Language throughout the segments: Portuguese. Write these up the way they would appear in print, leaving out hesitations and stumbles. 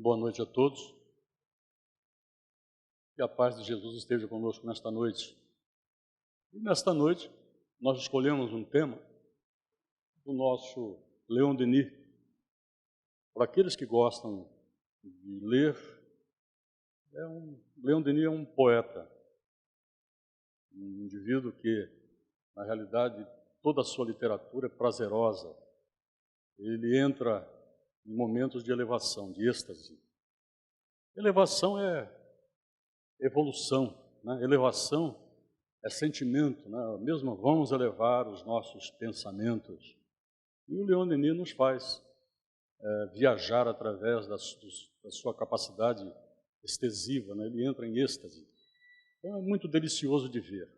Boa noite a todos. Que a paz de Jesus esteja conosco nesta noite. E nesta noite, nós escolhemos um tema do nosso Leon Denis. Para aqueles que gostam de ler, Leon Denis é um poeta, um indivíduo que, na realidade, toda a sua literatura é prazerosa. Ele entra em momentos de elevação, de êxtase. Elevação é evolução, né? Elevação é sentimento, né? Mesmo vamos elevar os nossos pensamentos. E o Leon Denis nos faz viajar através da sua capacidade extensiva, né? Ele entra em êxtase. Então é muito delicioso de ver.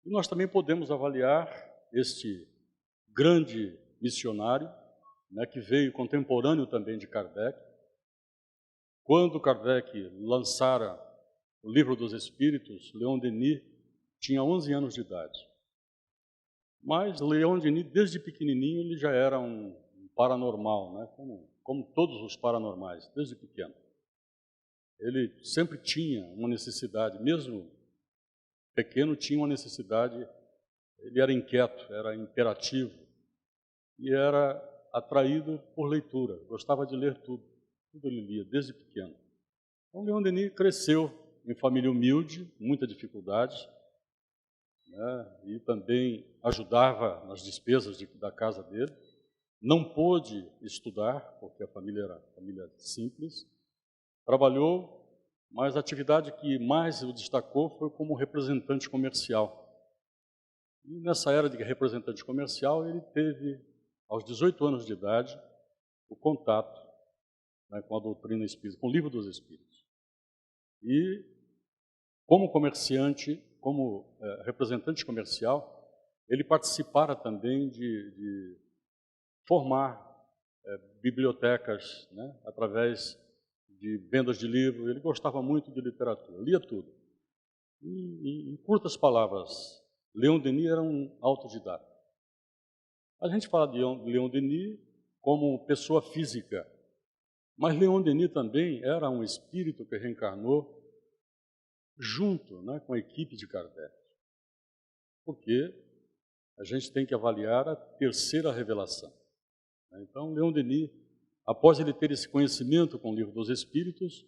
E nós também podemos avaliar este grande missionário, né, que veio contemporâneo também de Kardec. Quando Kardec lançara o Livro dos Espíritos, Leon Denis tinha 11 anos de idade. Mas Leon Denis, desde pequenininho, ele já era um paranormal, né? Como todos os paranormais, desde pequeno. Ele sempre tinha uma necessidade, mesmo pequeno, tinha uma necessidade. Ele era inquieto, era imperativo e era atraído por leitura. Gostava de ler tudo ele lia, desde pequeno. Então, Leon Denis cresceu em família humilde, muita dificuldade, né, e também ajudava nas despesas da casa dele. Não pôde estudar, porque a família era família simples. Trabalhou, mas a atividade que mais o destacou foi como representante comercial. E nessa era de representante comercial, ele teve, aos 18 anos de idade, o contato, né, com a doutrina espírita, com o Livro dos Espíritos. E, como comerciante, como representante comercial, ele participara também de formar bibliotecas, né, através de vendas de livros. Ele gostava muito de literatura, lia tudo. E, em curtas palavras, Leon Denis era um autodidata. A gente fala de Leon Denis como pessoa física, mas Leon Denis também era um espírito que reencarnou junto, né, com a equipe de Kardec. Porque a gente tem que avaliar a terceira revelação. Então, Leon Denis, após ele ter esse conhecimento com o Livro dos Espíritos,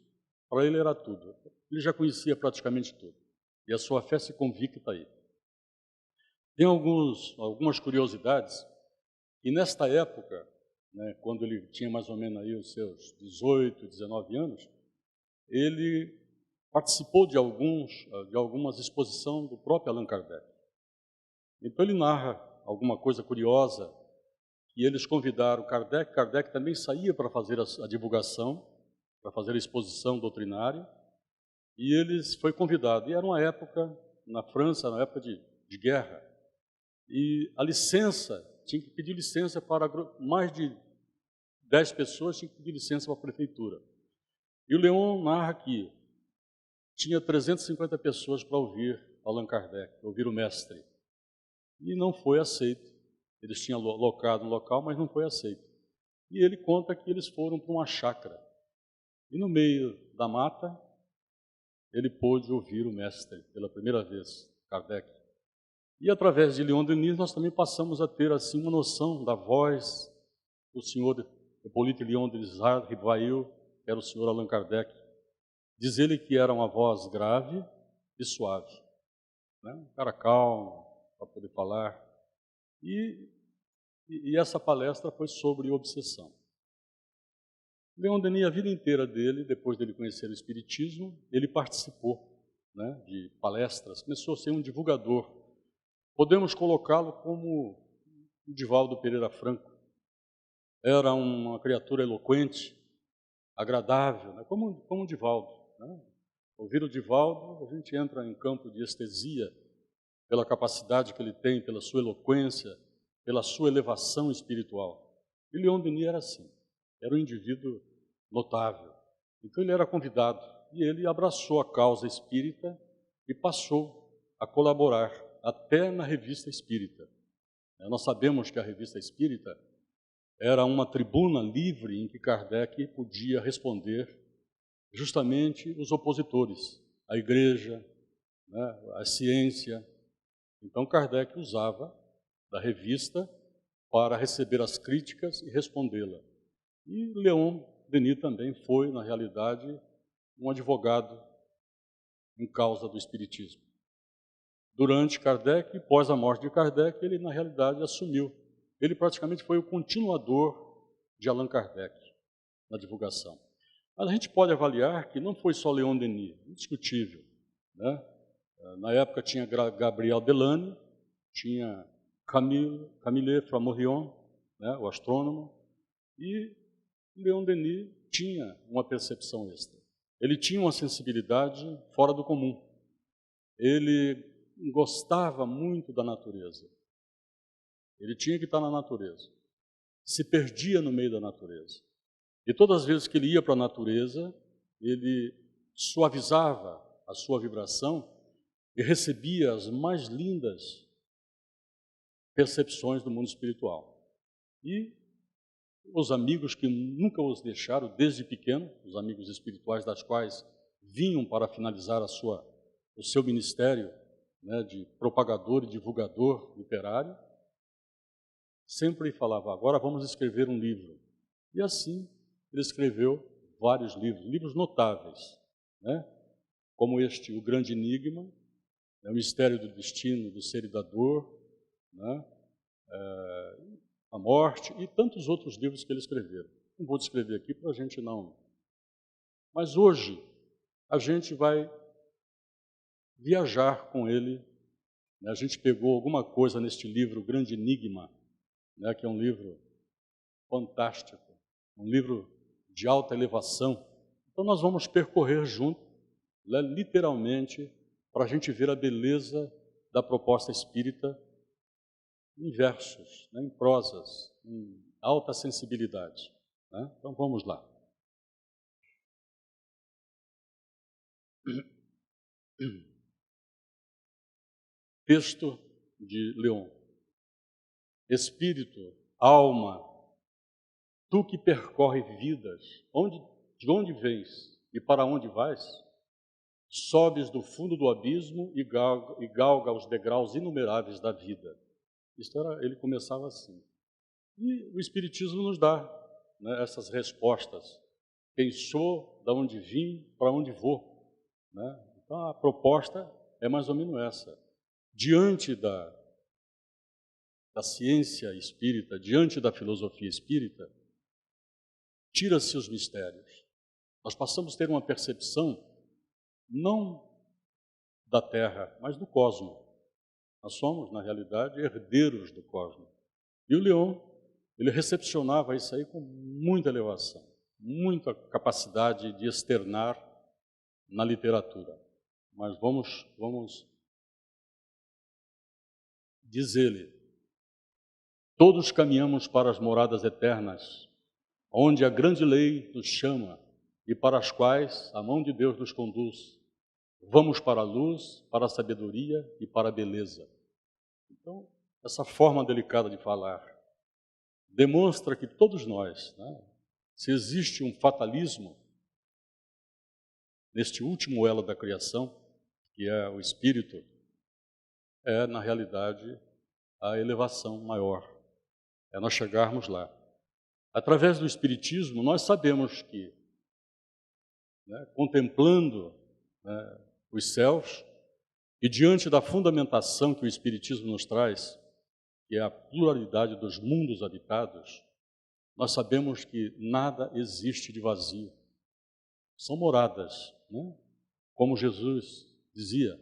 para ele era tudo. Ele já conhecia praticamente tudo. E a sua fé se convicta aí. Tem algumas curiosidades, e nesta época, né, quando ele tinha mais ou menos aí os seus 18, 19 anos, ele participou de algumas exposições do próprio Allan Kardec. Então ele narra alguma coisa curiosa, que eles convidaram Kardec também saía para fazer a divulgação, para fazer a exposição doutrinária, e eles foi convidado. E era uma época, na França, uma época de guerra, e a licença, tinha que pedir licença para mais de 10 pessoas, tinha que pedir licença para a prefeitura. E o Leon narra que tinha 350 pessoas para ouvir Allan Kardec, ouvir o mestre. E não foi aceito. Eles tinham alocado um local, mas não foi aceito. E ele conta que eles foram para uma chácara. E no meio da mata, ele pôde ouvir o mestre pela primeira vez, Kardec. E através de Leon Denis, nós também passamos a ter assim uma noção da voz do senhor Hippolyte Léon Denis Rivail, que era o senhor Allan Kardec. Diz ele que era uma voz grave e suave, né? Um cara calmo para poder falar. E essa palestra foi sobre obsessão. Leon Denis, a vida inteira dele, depois dele conhecer o Espiritismo, ele participou, né, de palestras, começou a ser um divulgador. Podemos colocá-lo como o Divaldo Pereira Franco. Era uma criatura eloquente, agradável, né, como o Divaldo. Né? Ouvir o Divaldo, a gente entra em campo de estesia, pela capacidade que ele tem, pela sua eloquência, pela sua elevação espiritual. E Leon Denis era assim, era um indivíduo notável. Então ele era convidado e ele abraçou a causa espírita e passou a colaborar até na Revista Espírita. Nós sabemos que a Revista Espírita era uma tribuna livre em que Kardec podia responder justamente os opositores, a igreja, né, a ciência. Então Kardec usava da revista para receber as críticas e respondê-la. E Leon Denis também foi, na realidade, um advogado em causa do espiritismo. Durante Kardec e pós a morte de Kardec, ele, na realidade, assumiu. Ele praticamente foi o continuador de Allan Kardec na divulgação. Mas a gente pode avaliar que não foi só Leon Denis, indiscutível, né? Na época tinha Gabriel Delany, tinha Camille Flammarion, né, o astrônomo, e Leon Denis tinha uma percepção extra. Ele tinha uma sensibilidade fora do comum. Ele gostava muito da natureza. Ele tinha que estar na natureza. Se perdia no meio da natureza. E todas as vezes que ele ia para a natureza, ele suavizava a sua vibração e recebia as mais lindas percepções do mundo espiritual. E os amigos que nunca os deixaram desde pequeno, os amigos espirituais das quais vinham para finalizar o seu ministério, né, de propagador e divulgador literário, sempre falava, agora vamos escrever um livro. E assim ele escreveu vários livros, livros notáveis, né, como este, O Grande Enigma, O Mistério do Destino, do Ser e da Dor, né, A Morte e tantos outros livros que ele escreveu. Não vou descrever aqui para a gente não. Mas hoje a gente vai viajar com ele. Né? A gente pegou alguma coisa neste livro, O Grande Enigma, né? Que é um livro fantástico, um livro de alta elevação. Então nós vamos percorrer junto, né, literalmente, para a gente ver a beleza da proposta espírita em versos, né, em prosas, em alta sensibilidade. Né? Então vamos lá. Texto de Leon. Espírito, alma, tu que percorre vidas, de onde vens e para onde vais? Sobes do fundo do abismo e galga os degraus inumeráveis da vida. Ele começava assim. E o Espiritismo nos dá, né, essas respostas. Quem sou, de onde vim, para onde vou. Né? Então a proposta é mais ou menos essa. Diante da ciência espírita, diante da filosofia espírita, tira-se os mistérios. Nós passamos a ter uma percepção não da Terra, mas do cosmos. Nós somos, na realidade, herdeiros do cosmos. E o Leon, ele recepcionava isso aí com muita elevação, muita capacidade de externar na literatura. Mas vamos dizer-lhe, todos caminhamos para as moradas eternas, onde a grande lei nos chama e para as quais a mão de Deus nos conduz. Vamos para a luz, para a sabedoria e para a beleza. Então, essa forma delicada de falar demonstra que todos nós, né, se existe um fatalismo neste último elo da criação, que é o espírito, é, na realidade, a elevação maior. É nós chegarmos lá. Através do espiritismo, nós sabemos que, né, contemplando, né, os céus, e diante da fundamentação que o espiritismo nos traz, que é a pluralidade dos mundos habitados, nós sabemos que nada existe de vazio. São moradas, né? Como Jesus dizia,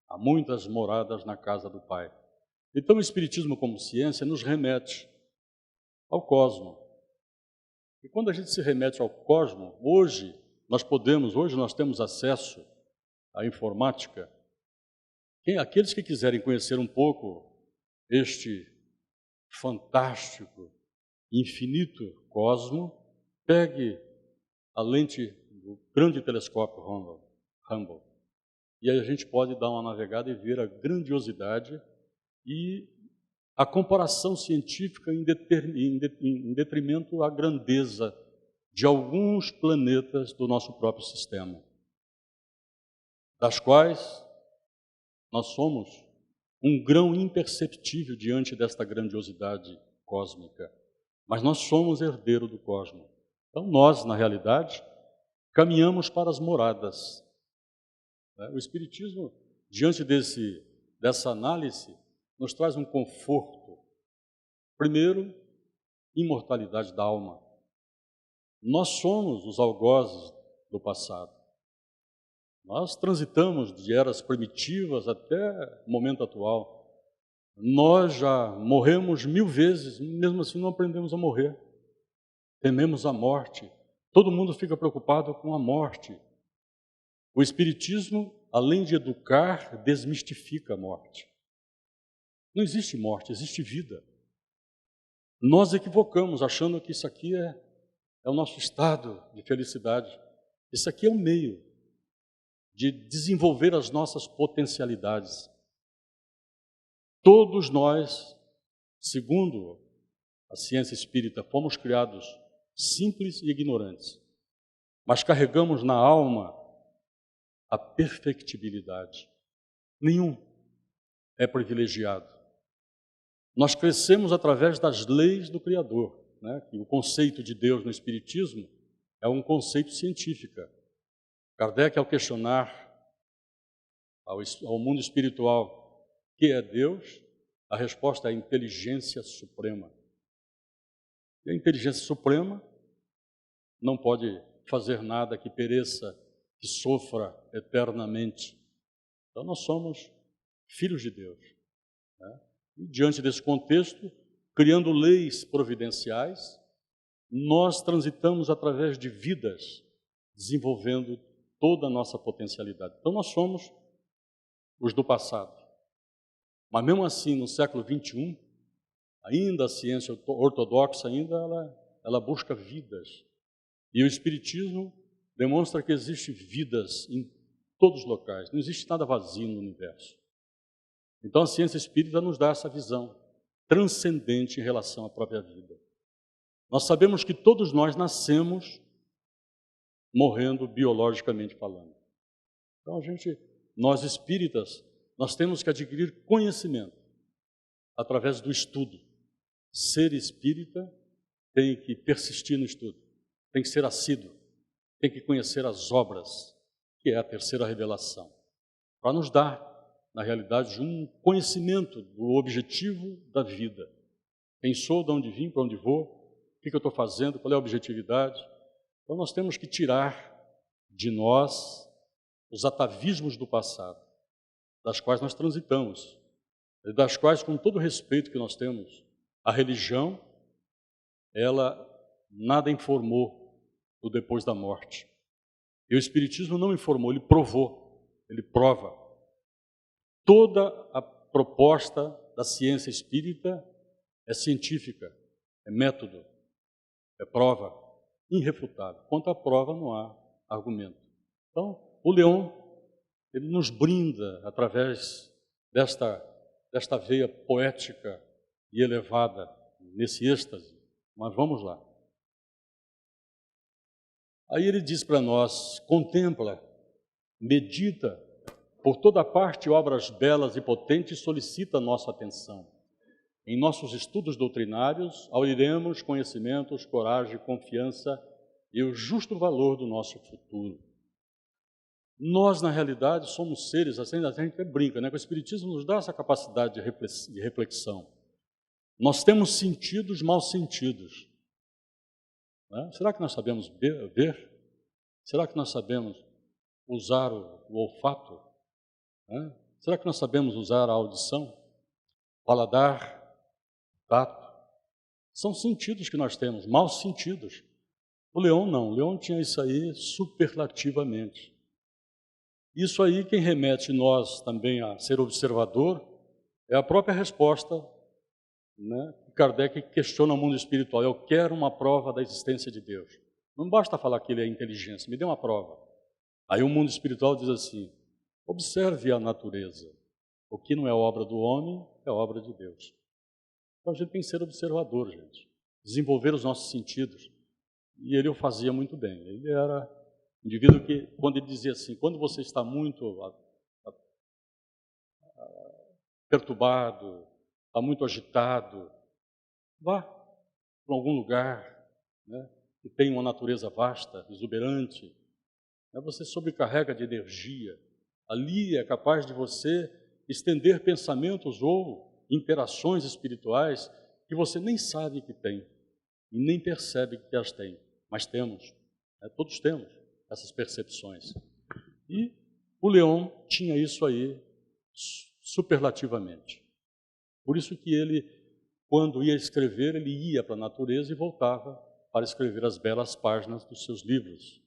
há muitas moradas na casa do Pai. Então o espiritismo como ciência nos remete ao cosmos. E quando a gente se remete ao cosmos, hoje nós temos acesso à informática. Aqueles que quiserem conhecer um pouco este fantástico, infinito cosmo, pegue a lente do grande telescópio Hubble. E aí a gente pode dar uma navegada e ver a grandiosidade e a comparação científica em detrimento à grandeza de alguns planetas do nosso próprio sistema, das quais nós somos um grão imperceptível diante desta grandiosidade cósmica, mas nós somos herdeiro do cosmos. Então nós, na realidade, caminhamos para as moradas. O Espiritismo, diante dessa análise, nos traz um conforto. Primeiro, imortalidade da alma. Nós somos os algozes do passado. Nós transitamos de eras primitivas até o momento atual. Nós já morremos 1000 vezes, mesmo assim não aprendemos a morrer. Tememos a morte. Todo mundo fica preocupado com a morte. O Espiritismo, além de educar, desmistifica a morte. Não existe morte, existe vida. Nós equivocamos achando que isso aqui é o nosso estado de felicidade. Isso aqui é um meio de desenvolver as nossas potencialidades. Todos nós, segundo a ciência espírita, fomos criados simples e ignorantes, mas carregamos na alma a perfectibilidade. Nenhum é privilegiado. Nós crescemos através das leis do Criador, né? Que o conceito de Deus no Espiritismo é um conceito científico. Kardec, ao questionar ao mundo espiritual o que é Deus, a resposta é a inteligência suprema. E a inteligência suprema não pode fazer nada que pereça, que sofra eternamente. Então nós somos filhos de Deus, né? E diante desse contexto, criando leis providenciais, nós transitamos através de vidas, desenvolvendo toda a nossa potencialidade. Então nós somos os do passado. Mas mesmo assim, no século XXI, ainda a ciência ortodoxa ela busca vidas. E o Espiritismo demonstra que existe vidas em todos os locais, não existe nada vazio no universo. Então a ciência espírita nos dá essa visão transcendente em relação à própria vida. Nós sabemos que todos nós nascemos morrendo biologicamente falando. Então nós espíritas, nós temos que adquirir conhecimento através do estudo. Ser espírita tem que persistir no estudo, tem que ser assíduo, tem que conhecer as obras, que é a terceira revelação, para nos dar, na realidade, um conhecimento do objetivo da vida. Quem sou, de onde vim, para onde vou, o que eu estou fazendo, qual é a objetividade. Então nós temos que tirar de nós os atavismos do passado, das quais nós transitamos, e das quais, com todo o respeito que nós temos, a religião, ela nada informou do depois da morte. E o Espiritismo não informou, ele provou, ele prova. Toda a proposta da ciência espírita é científica, é método, é prova irrefutável. Quanto à prova, não há argumento. Então, o Leon, ele nos brinda, através desta veia poética e elevada, nesse êxtase. Mas vamos lá. Aí ele diz para nós: contempla, medita, por toda parte obras belas e potentes, solicita nossa atenção. Em nossos estudos doutrinários, auriremos conhecimentos, coragem, confiança e o justo valor do nosso futuro. Nós, na realidade, somos seres, assim, a gente até brinca, né? Que o Espiritismo nos dá essa capacidade de reflexão. Nós temos sentidos mal sentidos. Né? Será que nós sabemos ver? Será que nós sabemos usar o olfato? Né? Será que nós sabemos usar a audição? Paladar, tato? São sentidos que nós temos, mal sentidos. O Leon não, o Leon tinha isso aí superlativamente. Isso aí, quem remete nós também a ser observador, é a própria resposta, né, que Kardec questiona o mundo espiritual. Eu quero uma prova da existência de Deus. Não basta falar que ele é inteligência, me dê uma prova. Aí o mundo espiritual diz assim: observe a natureza. O que não é obra do homem é obra de Deus. Então a gente tem que ser observador, gente. Desenvolver os nossos sentidos. E ele o fazia muito bem. Ele era um indivíduo que, quando ele dizia assim, quando você está muito perturbado, está muito agitado, vá para algum lugar, né, que tem uma natureza vasta, exuberante, né, você sobrecarrega de energia. Ali é capaz de você estender pensamentos ou interações espirituais que você nem sabe que tem e nem percebe que as tem, mas temos, né, todos temos essas percepções. E o Leon tinha isso aí superlativamente. Por isso que ele, quando ia escrever, ele ia para a natureza e voltava para escrever as belas páginas dos seus livros,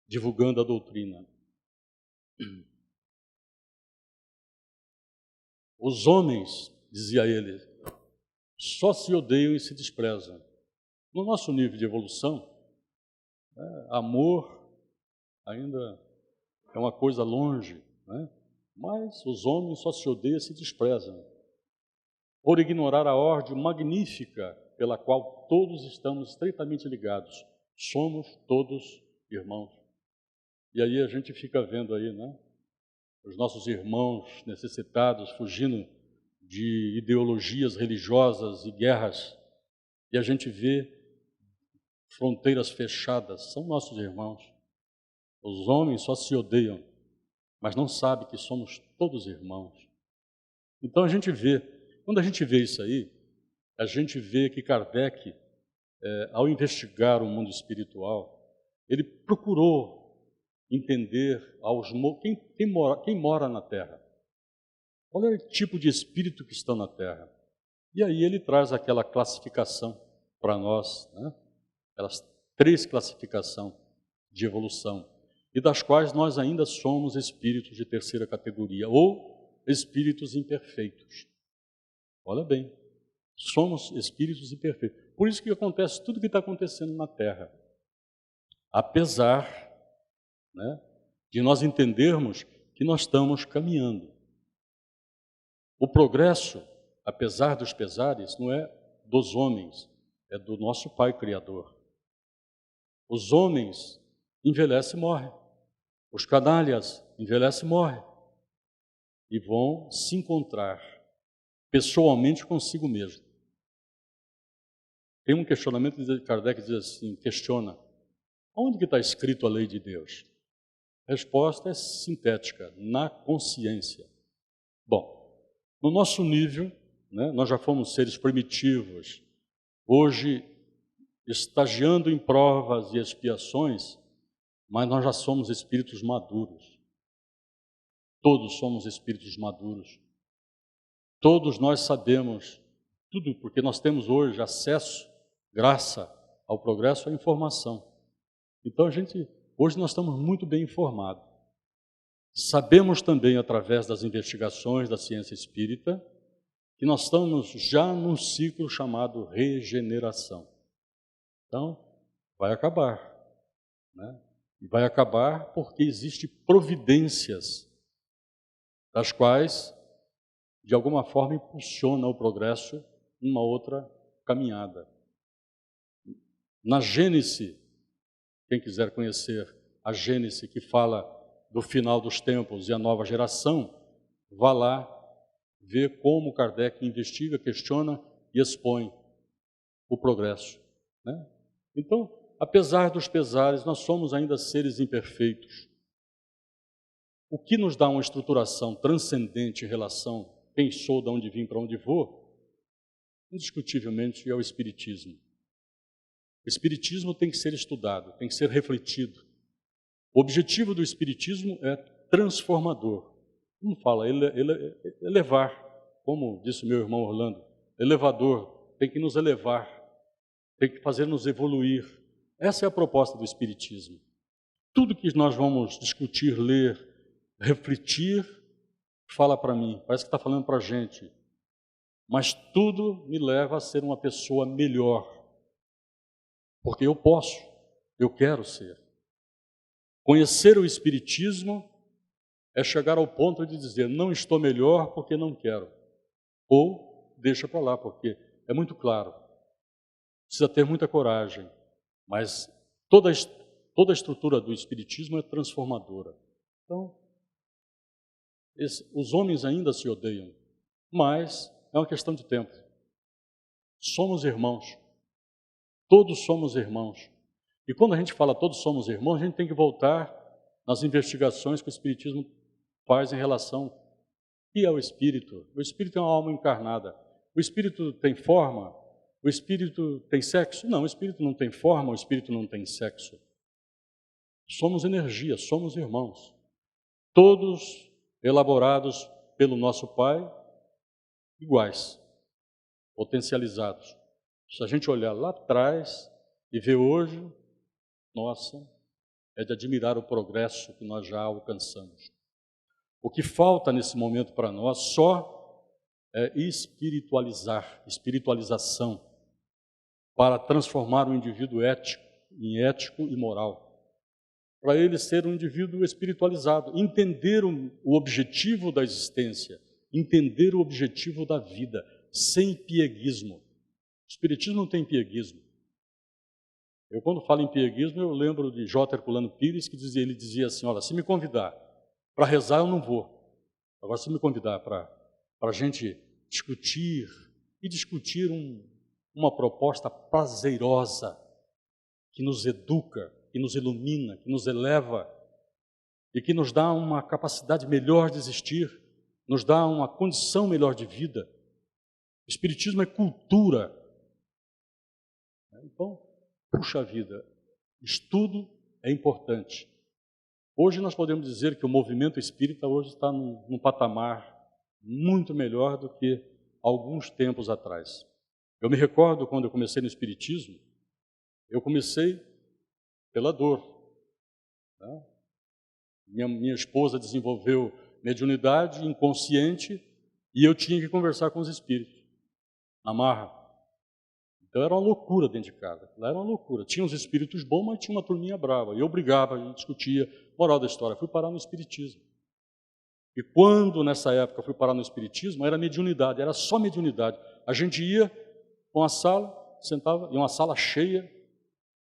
divulgando a doutrina. Os homens, dizia ele, só se odeiam e se desprezam. No nosso nível de evolução, amor ainda é uma coisa longe, né? Mas os homens só se odeiam e se desprezam, por ignorar a ordem magnífica pela qual todos estamos estreitamente ligados. Somos todos irmãos. E aí a gente fica vendo aí, né, os nossos irmãos necessitados, fugindo de ideologias religiosas e guerras, e a gente vê fronteiras fechadas, são nossos irmãos. Os homens só se odeiam, mas não sabem que somos todos irmãos. Então a gente vê, quando a gente vê isso aí, a gente vê que Kardec, ao investigar o mundo espiritual, ele procurou entender quem mora na Terra. Qual é o tipo de espírito que estão na Terra? E aí ele traz aquela classificação para nós, né? Aquelas 3 classificações de evolução, e das quais nós ainda somos espíritos de terceira categoria, ou espíritos imperfeitos. Olha bem, somos espíritos imperfeitos. Por isso que acontece tudo o que está acontecendo na Terra. Apesar, né, de nós entendermos que nós estamos caminhando. O progresso, apesar dos pesares, não é dos homens, é do nosso Pai Criador. Os homens envelhecem e morrem. Os canalhas envelhecem e morrem. E vão se encontrar pessoalmente consigo mesmo. Tem um questionamento de Kardec, diz assim, questiona, onde que está escrito a lei de Deus? A resposta é sintética, na consciência. Bom, no nosso nível, né, nós já fomos seres primitivos, hoje estagiando em provas e expiações, mas nós já somos espíritos maduros. Todos somos espíritos maduros. Todos nós sabemos tudo, porque nós temos hoje acesso, graça ao progresso, à informação. Então hoje nós estamos muito bem informados. Sabemos também, através das investigações da ciência espírita, que nós estamos já num ciclo chamado regeneração. Então, vai acabar, né? E vai acabar porque existem providências das quais, de alguma forma, impulsiona o progresso em uma outra caminhada. Na Gênese, quem quiser conhecer a Gênese, que fala do final dos tempos e a nova geração, vá lá ver como Kardec investiga, questiona e expõe o progresso, né? Então, apesar dos pesares, nós somos ainda seres imperfeitos. O que nos dá uma estruturação transcendente em relação a quem sou, de onde vim, para onde vou, indiscutivelmente é o Espiritismo. O Espiritismo tem que ser estudado, tem que ser refletido. O objetivo do Espiritismo é transformador. Como fala? Elevar, como disse o meu irmão Orlando, elevador, tem que nos elevar, tem que fazer-nos evoluir. Essa é a proposta do Espiritismo. Tudo que nós vamos discutir, ler, refletir, fala para mim, parece que está falando para a gente, mas tudo me leva a ser uma pessoa melhor, porque eu posso, eu quero ser. Conhecer o Espiritismo é chegar ao ponto de dizer, não estou melhor porque não quero, ou deixa para lá, porque é muito claro, precisa ter muita coragem, mas Toda a estrutura do Espiritismo é transformadora. Então, os homens ainda se odeiam, mas é uma questão de tempo. Somos irmãos. Todos somos irmãos. E quando a gente fala todos somos irmãos, a gente tem que voltar nas investigações que o Espiritismo faz em relação ao que é o Espírito. O Espírito é uma alma encarnada. O Espírito tem forma? O Espírito tem sexo? Não, o Espírito não tem forma, o Espírito não tem sexo. Somos energia, somos irmãos. Todos elaborados pelo nosso Pai, iguais, potencializados. Se a gente olhar lá atrás e ver hoje, nossa, é de admirar o progresso que nós já alcançamos. O que falta nesse momento para nós só é espiritualização, para transformar o indivíduo em ético e moral. Para ele ser um indivíduo espiritualizado, entender o objetivo da existência, entender o objetivo da vida, sem pieguismo. O Espiritismo não tem pieguismo. Eu, quando falo em pieguismo, eu lembro de J. Herculano Pires, que ele dizia assim, olha, se me convidar para rezar, eu não vou. Agora, se me convidar para a gente discutir uma proposta prazerosa, que nos educa, que nos ilumina, que nos eleva e que nos dá uma capacidade melhor de existir, nos dá uma condição melhor de vida. O Espiritismo é cultura. Então, puxa vida, estudo é importante. Hoje nós podemos dizer que o movimento espírita hoje está num patamar muito melhor do que alguns tempos atrás. Eu me recordo quando eu comecei no Espiritismo, eu comecei pela dor. Né? Minha esposa desenvolveu mediunidade inconsciente e eu tinha que conversar com os espíritos, na marra. Então era uma loucura dentro de casa, lá era uma loucura. Tinha uns espíritos bons, mas tinha uma turminha brava. E eu brigava, a gente discutia. Moral da história, fui parar no Espiritismo. E quando, nessa época, fui parar no Espiritismo, era mediunidade, era só mediunidade. A gente ia com a sala, sentava em uma sala cheia,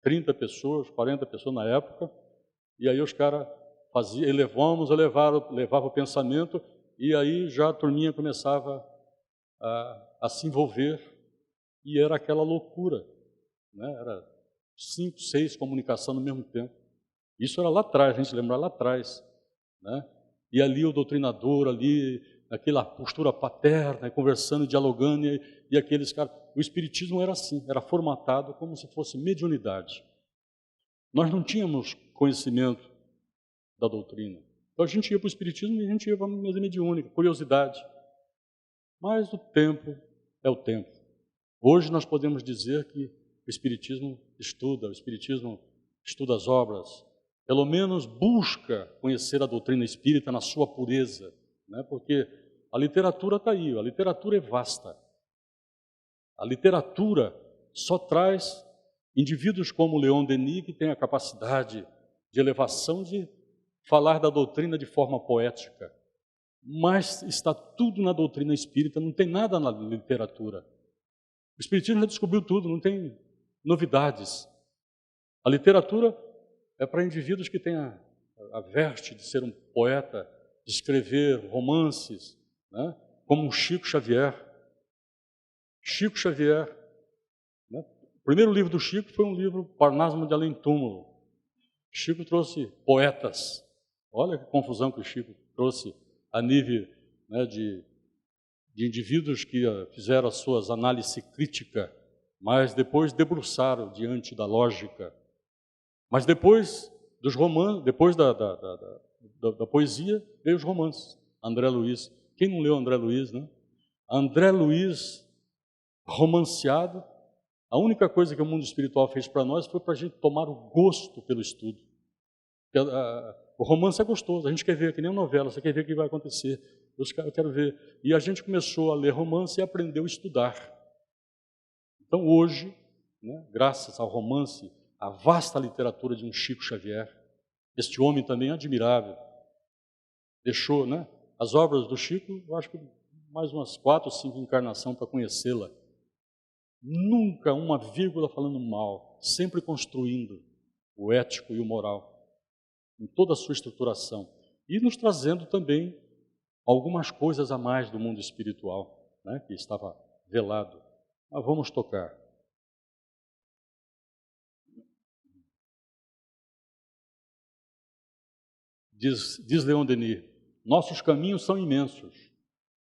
30 pessoas, 40 pessoas na época, e aí os caras faziam, levava o pensamento, e aí já a turminha começava a se envolver, e era aquela loucura, né? Era 5, 6 comunicação no mesmo tempo. Isso era lá atrás, a gente lembra lá atrás, né? E ali o doutrinador, ali, aquela postura paterna, conversando, dialogando, e aqueles caras. O Espiritismo era assim, era formatado como se fosse mediunidade. Nós não tínhamos conhecimento da doutrina. Então a gente ia para o Espiritismo e a gente ia para a mesa mediúnica, curiosidade. Mas o tempo é o tempo. Hoje nós podemos dizer que o Espiritismo estuda as obras, pelo menos busca conhecer a doutrina espírita na sua pureza, né? Porque a literatura está aí, a literatura é vasta. A literatura só traz indivíduos como Leon Denis, que tem a capacidade de elevação de falar da doutrina de forma poética. Mas está tudo na doutrina espírita, não tem nada na literatura. O Espiritismo já descobriu tudo, não tem novidades. A literatura é para indivíduos que têm a veste de ser um poeta, de escrever romances, né? Como um Chico Xavier. Chico Xavier, né? O primeiro livro do Chico foi um livro Parnasmo de Além Túmulo. Chico trouxe poetas. Olha que confusão que o Chico trouxe a nível, né, de indivíduos que fizeram as suas análises críticas, mas depois debruçaram diante da lógica. Mas depois dos romances, depois da poesia, veio os romances. André Luiz. Quem não leu André Luiz, né? André Luiz, romanceado. A única coisa que o mundo espiritual fez para nós foi para a gente tomar o gosto pelo estudo. O romance é gostoso, a gente quer ver, que nem uma novela, você quer ver o que vai acontecer. Eu quero ver. E a gente começou a ler romance e aprendeu a estudar. Então hoje, né, graças ao romance, a vasta literatura de um Chico Xavier, este homem também admirável, deixou, né, as obras do Chico, eu acho que mais umas 4 ou 5 encarnações para conhecê-la. Nunca uma vírgula falando mal, sempre construindo. o ético e o moral, em toda a sua estruturação, e nos trazendo também algumas coisas a mais do mundo espiritual, né, que estava velado. Mas vamos tocar. Diz Leon Denis, nossos caminhos são imensos,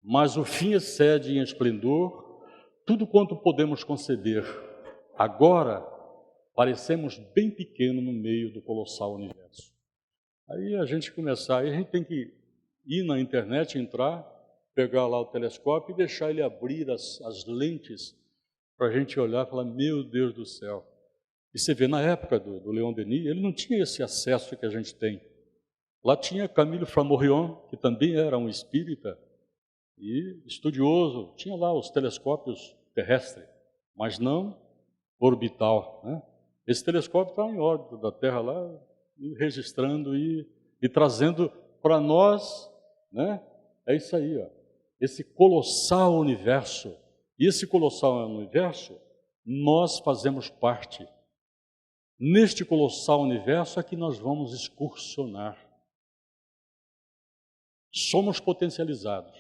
mas o fim excede em esplendor tudo quanto podemos conceber. Agora, parecemos bem pequeno no meio do colossal universo. Aí a gente tem que ir na internet, entrar, pegar lá o telescópio e deixar ele abrir as lentes para a gente olhar e falar, meu Deus do céu. E você vê, na época do Leon Denis, ele não tinha esse acesso que a gente tem. Lá tinha Camille Flammarion, que também era um espírita e estudioso, tinha lá os telescópios terrestres, mas não orbital, né? Esse telescópio está em órbita da Terra lá, registrando e trazendo para nós, né? É isso aí, ó, esse colossal universo. E esse colossal universo, nós fazemos parte. Neste colossal universo é que nós vamos excursionar. Somos potencializados.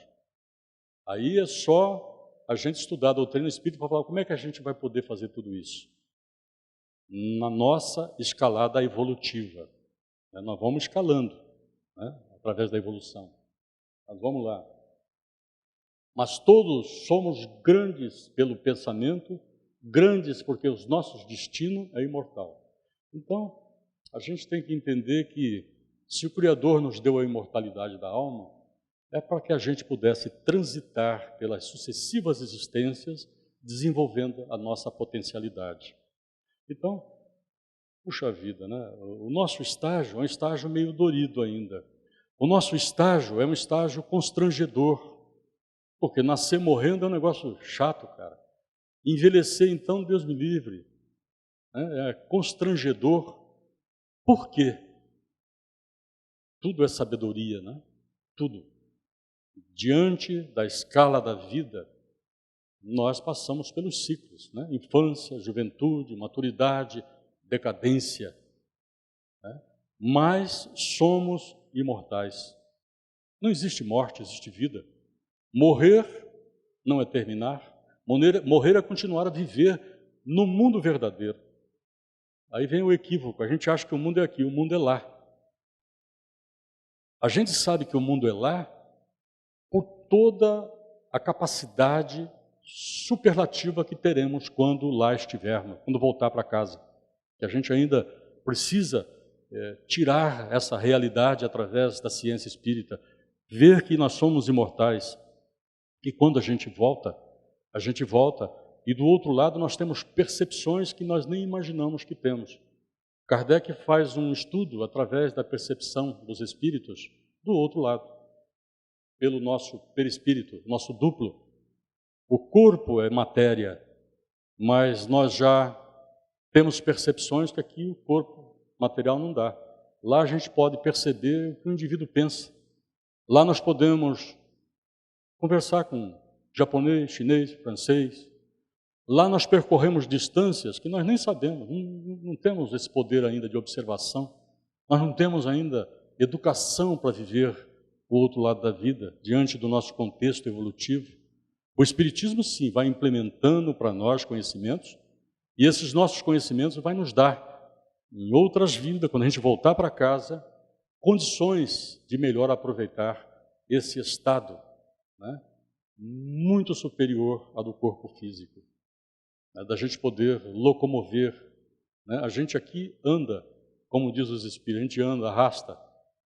Aí é só a gente estudar a doutrina espírita para falar como é que a gente vai poder fazer tudo isso. Na nossa escalada evolutiva. Nós vamos escalando, né, através da evolução. Mas vamos lá. Mas todos somos grandes pelo pensamento, grandes porque o nosso destino é imortal. Então, a gente tem que entender que se o Criador nos deu a imortalidade da alma, é para que a gente pudesse transitar pelas sucessivas existências, desenvolvendo a nossa potencialidade. Então, puxa vida, né? O nosso estágio é um estágio meio dorido ainda. O nosso estágio é um estágio constrangedor, porque nascer morrendo é um negócio chato, cara. Envelhecer, então, Deus me livre, né? É constrangedor. Por quê? Tudo é sabedoria, né? Tudo. Diante da escala da vida, nós passamos pelos ciclos, né? Infância, juventude, maturidade, decadência, né? Mas somos imortais. Não existe morte, existe vida. Morrer não é terminar, morrer é continuar a viver no mundo verdadeiro. Aí vem o equívoco, a gente acha que o mundo é aqui, o mundo é lá. A gente sabe que o mundo é lá por toda a capacidade superlativa que teremos quando lá estivermos, quando voltar para casa. Que a gente ainda precisa tirar essa realidade através da ciência espírita, ver que nós somos imortais. E quando a gente volta e do outro lado nós temos percepções que nós nem imaginamos que temos. Kardec faz um estudo através da percepção dos espíritos do outro lado, pelo nosso perispírito, nosso duplo. O corpo é matéria, mas nós já temos percepções que aqui o corpo material não dá. Lá a gente pode perceber o que o indivíduo pensa. Lá nós podemos conversar com japonês, chinês, francês. Lá nós percorremos distâncias que nós nem sabemos, não temos esse poder ainda de observação. Nós não temos ainda educação para viver o outro lado da vida, diante do nosso contexto evolutivo. O Espiritismo, sim, vai implementando para nós conhecimentos, e esses nossos conhecimentos vai nos dar, em outras vidas, quando a gente voltar para casa, condições de melhor aproveitar esse estado, né, muito superior ao do corpo físico, né, da gente poder locomover, né? A gente aqui anda, como diz os Espíritos, a gente anda, arrasta,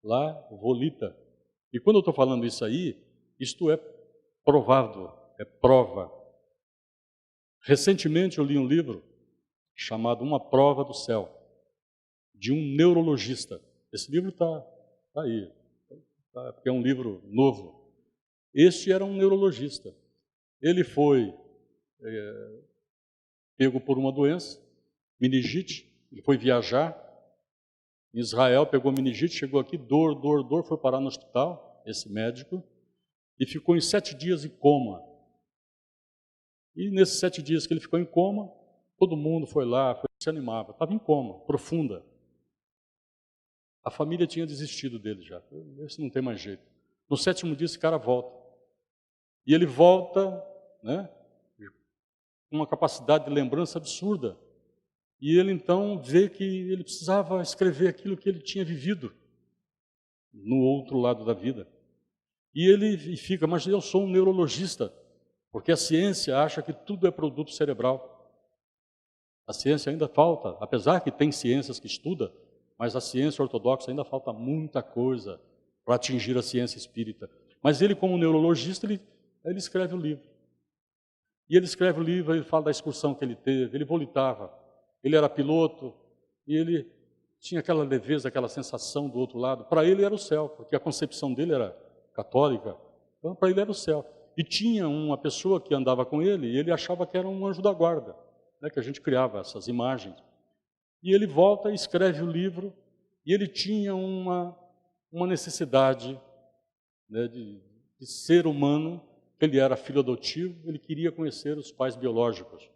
lá volita. E quando eu estou falando isso aí, isto é provado, é prova. Recentemente eu li um livro chamado Uma Prova do Céu, de um neurologista. Esse livro está aí, porque é um livro novo. Este era um neurologista. Ele foi pego por uma doença, meningite, ele foi viajar em Israel, pegou meningite, chegou aqui, dor, foi parar no hospital, esse médico, e ficou em 7 dias em coma. E nesses 7 dias que ele ficou em coma, todo mundo foi lá, se animava, estava em coma, profunda. A família tinha desistido dele já. Esse não tem mais jeito. No 7º dia, esse cara volta. E ele volta, né, com uma capacidade de lembrança absurda. E ele, então, vê que ele precisava escrever aquilo que ele tinha vivido no outro lado da vida. E ele fica, mas eu sou um neurologista, porque a ciência acha que tudo é produto cerebral. A ciência ainda falta, apesar que tem ciências que estudam, mas a ciência ortodoxa ainda falta muita coisa para atingir a ciência espírita. Mas ele, como neurologista, ele escreve o livro. E ele escreve o livro, ele fala da excursão que ele teve, ele volitava, ele era piloto, e ele tinha aquela leveza, aquela sensação do outro lado. Para ele era o céu, porque a concepção dele era católica, então para ele era o céu. E tinha uma pessoa que andava com ele, e ele achava que era um anjo da guarda, né, que a gente criava essas imagens. E ele volta e escreve o livro, e ele tinha uma necessidade, né, de ser humano. Ele era filho adotivo, ele queria conhecer os pais biológicos.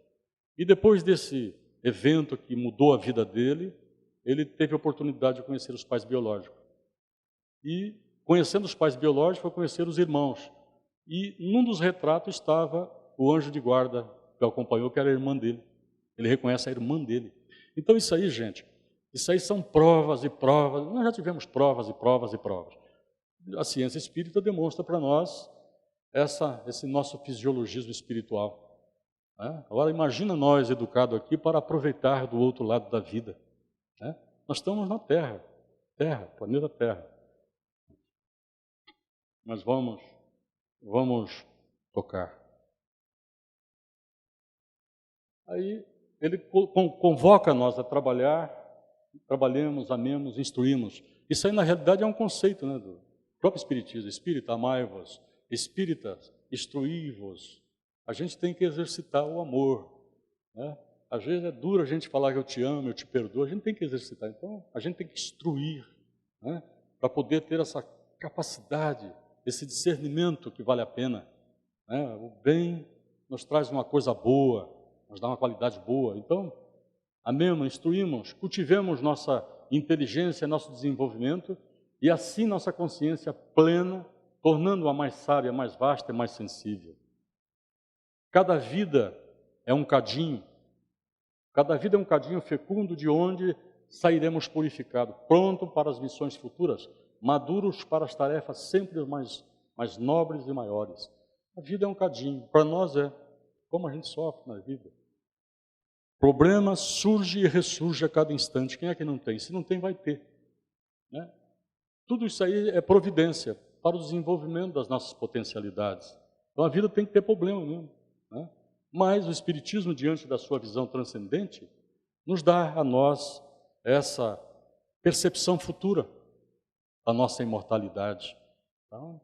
E depois desse evento que mudou a vida dele, ele teve a oportunidade de conhecer os pais biológicos. E, conhecendo os pais biológicos, foi conhecer os irmãos. E num dos retratos estava o anjo de guarda que o acompanhou, que era a irmã dele. Ele reconhece a irmã dele. Então isso aí, gente, isso aí são provas e provas. Nós já tivemos provas e provas e provas. A ciência espírita demonstra para nós esse nosso fisiologismo espiritual. Né? Agora imagina nós educados aqui para aproveitar do outro lado da vida. Né? Nós estamos na Terra, planeta Terra. Mas vamos tocar. Aí ele convoca nós a trabalhar, trabalhemos, amemos, instruímos. Isso aí na realidade é um conceito, né, do próprio Espiritismo. Espírita, amai-vos. Espíritas, instruí-vos. A gente tem que exercitar o amor. Né? Às vezes é duro a gente falar que eu te amo, eu te perdoo. A gente tem que exercitar. Então, a gente tem que instruir, né? Para poder ter essa capacidade, esse discernimento que vale a pena. Né? O bem nos traz uma coisa boa, nos dá uma qualidade boa. Então, amemos, instruímos, cultivemos nossa inteligência, nosso desenvolvimento, e assim nossa consciência plena, tornando-a mais sábia, mais vasta e mais sensível. Cada vida é um cadinho, cada vida é um cadinho fecundo de onde sairemos purificados, pronto para as missões futuras, maduros para as tarefas sempre mais nobres e maiores. A vida é um cadinho, para nós é como a gente sofre na vida. Problema surge e ressurge a cada instante. Quem é que não tem? Se não tem, vai ter. Né? Tudo isso aí é providência para o desenvolvimento das nossas potencialidades. Então a vida tem que ter problema mesmo. Né? Mas o Espiritismo, diante da sua visão transcendente, nos dá a nós essa percepção futura da nossa imortalidade. Então,